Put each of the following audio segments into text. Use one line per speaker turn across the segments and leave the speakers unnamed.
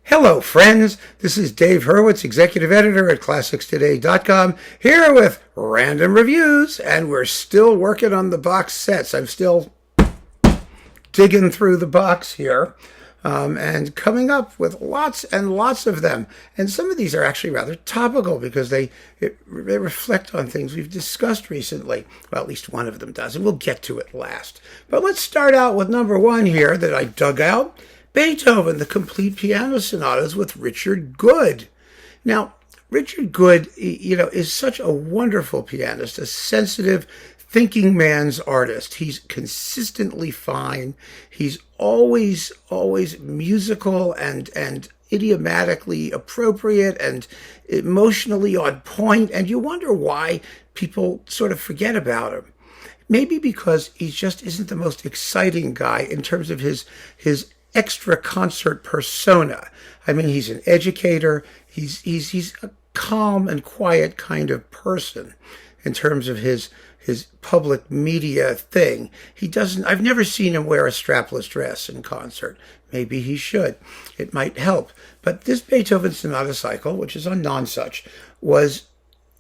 Hello, friends. This is Dave Hurwitz, executive editor at ClassicsToday.com, here with random reviews, and we're still working on the box sets. I'm still digging through the box here, and coming up with lots and lots of them. And some of these are actually rather topical because they reflect on things we've discussed recently. Well, at least one of them does, and we'll get to it last. But let's start out with number one here that I dug out. Beethoven, the Complete Piano Sonatas with Richard Goode. Now, Richard Goode, is such a wonderful pianist, a sensitive, thinking man's artist. He's consistently fine. He's always musical and idiomatically appropriate and emotionally on point, and you wonder why people sort of forget about him. Maybe because he just isn't the most exciting guy in terms of his extra concert persona. I mean, he's an educator. He's a calm and quiet kind of person in terms of his public media thing. I've never seen him wear a strapless dress in concert. Maybe he should. It might help. But this Beethoven Sonata cycle, which is on Nonesuch, was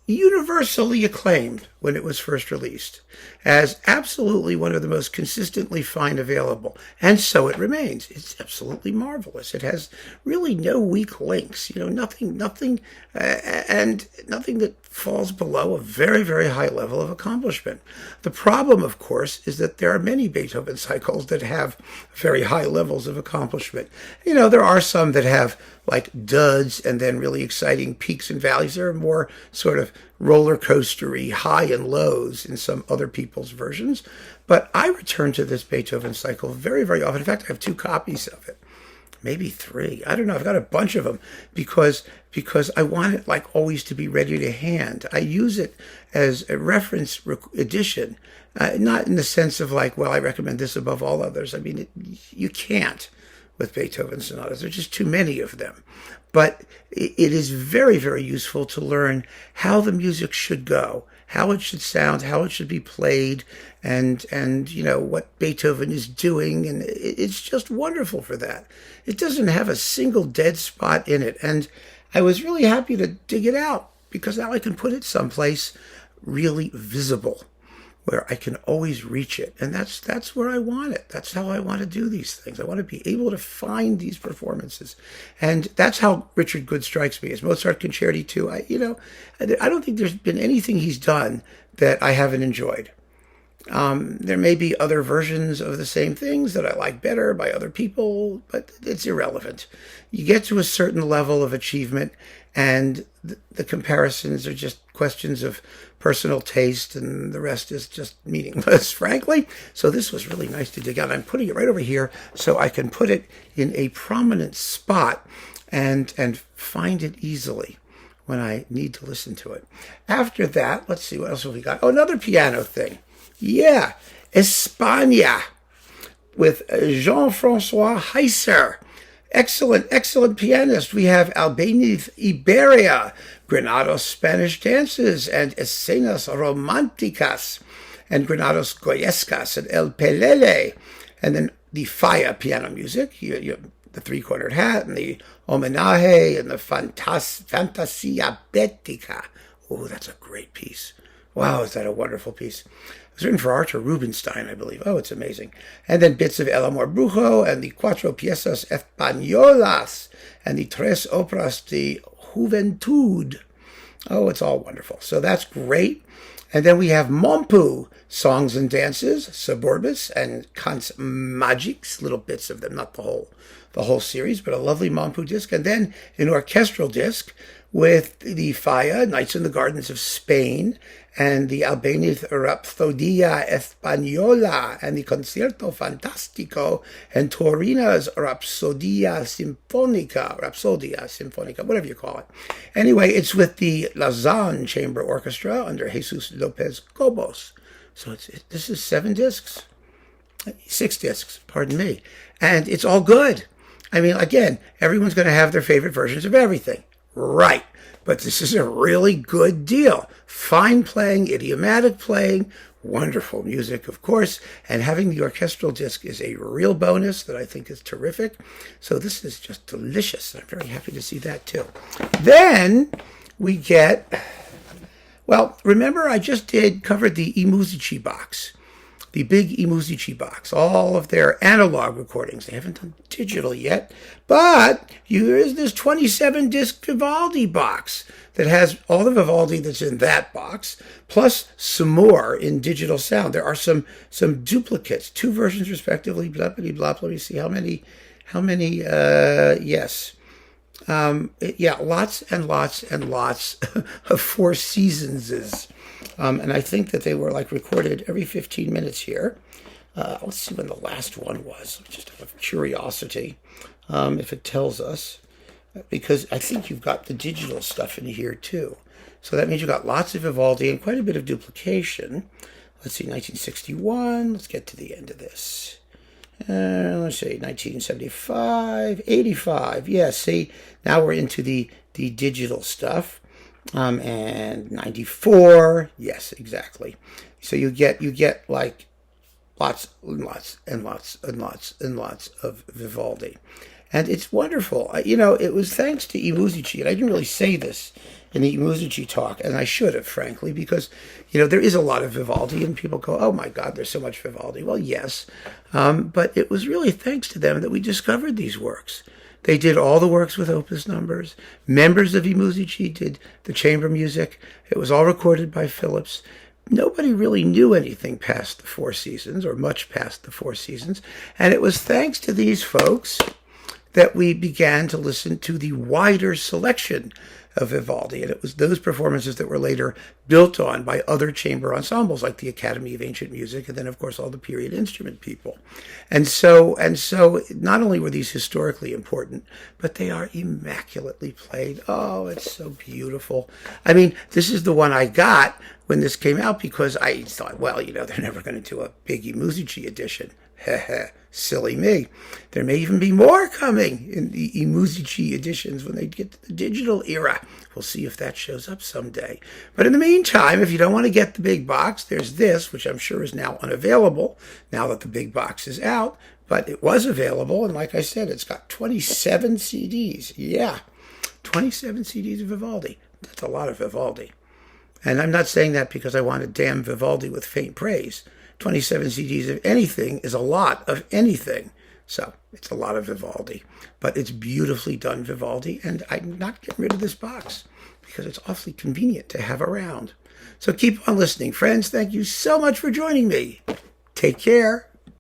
universally acclaimed when it was first released as absolutely one of the most consistently fine available. And so it remains. It's absolutely marvelous. It has really no weak links, nothing that falls below a very, very high level of accomplishment. The problem, of course, is that there are many Beethoven cycles that have very high levels of accomplishment. There are some that have like duds and then really exciting peaks and valleys. There are more sort of roller coastery high and lows in some other people's versions. But I return to this Beethoven cycle very, very often. In fact, I have 2 copies of it. Maybe 3. I don't know. I've got a bunch of them because I want it like always to be ready to hand. I use it as a reference edition, not in the sense of like, well, I recommend this above all others. I mean, you can't with Beethoven sonatas. There's just too many of them. But it is very, very useful to learn how the music should go, how it should sound, how it should be played, and what Beethoven is doing. And it's just wonderful for that. It doesn't have a single dead spot in it. And I was really happy to dig it out because now I can put it someplace really visible where I can always reach it. And that's where I want it. That's how I want to do these things. I want to be able to find these performances. And that's how Richard Goode strikes me. As Mozart Concerti too, I don't think there's been anything he's done that I haven't enjoyed. There may be other versions of the same things that I like better by other people, but it's irrelevant. You get to a certain level of achievement, and the comparisons are just questions of personal taste, and the rest is just meaningless, frankly. So this was really nice to dig out. I'm putting it right over here so I can put it in a prominent spot and find it easily when I need to listen to it. After that, let's see, what else have we got? Oh, another piano thing. Yeah, España with Jean-François Heisser. Excellent pianist. We have Albeniz Iberia, Granados Spanish dances, and Escenas Románticas, and Granados Goyescas, and El Pelele, and then the Falla piano music, you the 3-cornered hat, and the Homenaje, and the Fantasia Bética. Oh, that's a great piece. Wow, is that a wonderful piece. It was written for Arthur Rubinstein, I believe. Oh, it's amazing. And then bits of El Amor Brujo and the Cuatro Piezas Españolas and the Tres Obras de Juventud. Oh, it's all wonderful. So that's great. And then we have Mompou, Songs and Dances, Suburbis, and Cants Magiques, little bits of them, not the whole series, but a lovely Mompou disc. And then an orchestral disc with the Falla, Nights in the Gardens of Spain, and the Albeniz Rapsodia Española, and the Concierto Fantastico, and Turina's Rapsodia Sinfonica, whatever you call it. Anyway, it's with the Lausanne Chamber Orchestra under Jesus Lopez Cobos. So this is 6 discs, pardon me. And it's all good. I mean, again, everyone's going to have their favorite versions of everything. Right. But this is a really good deal. Fine playing, idiomatic playing, wonderful music, of course, and having the orchestral disc is a real bonus that I think is terrific. So this is just delicious. I'm very happy to see that too. Then we get, well, remember I just covered the Musici box, the big Musici box, all of their analog recordings. They haven't done digital yet, but there is this 27-disc Vivaldi box that has all the Vivaldi that's in that box, plus some more in digital sound. There are some duplicates, 2 versions respectively, blah, blah, blah. Let me see how many, yes. Yeah, lots and lots and lots of Four Seasonses. And I think that they were like recorded every 15 minutes here. Let's see when the last one was, just out of curiosity, if it tells us, because I think you've got the digital stuff in here too. So that means you've got lots of Vivaldi and quite a bit of duplication. Let's see, 1961. Let's get to the end of this. Let's see, 1975, 85. Yeah, see, now we're into the digital stuff. And 94. Yes, exactly. So you get like lots and lots and lots and lots and lots of Vivaldi. And it's wonderful. It was thanks to Musici, and I didn't really say this in the Musici talk, and I should have, frankly, because, there is a lot of Vivaldi, and people go, oh my God, there's so much Vivaldi. Well, yes, but it was really thanks to them that we discovered these works. They did all the works with opus numbers. Members of Musici did the chamber music. It was all recorded by Phillips. Nobody really knew anything past the Four Seasons, or much past the Four Seasons, and it was thanks to these folks that we began to listen to the wider selection of Vivaldi. And it was those performances that were later built on by other chamber ensembles like the Academy of Ancient Music, and then, of course, all the period instrument people. And so not only were these historically important, but they are immaculately played. Oh, it's so beautiful. I mean, this is the one I got when this came out because I thought, well, they're never going to do a big Musici edition. Silly me. There may even be more coming in the Musici editions when they get to the digital era. We'll see if that shows up someday. But in the meantime, if you don't want to get the big box, there's this, which I'm sure is now unavailable now that the big box is out. But it was available, and like I said, it's got 27 CDs. Yeah, 27 CDs of Vivaldi. That's a lot of Vivaldi. And I'm not saying that because I want to damn Vivaldi with faint praise. 27 CDs of anything is a lot of anything. So it's a lot of Vivaldi. But it's beautifully done Vivaldi, and I'm not getting rid of this box because it's awfully convenient to have around. So keep on listening, friends. Thank you so much for joining me. Take care.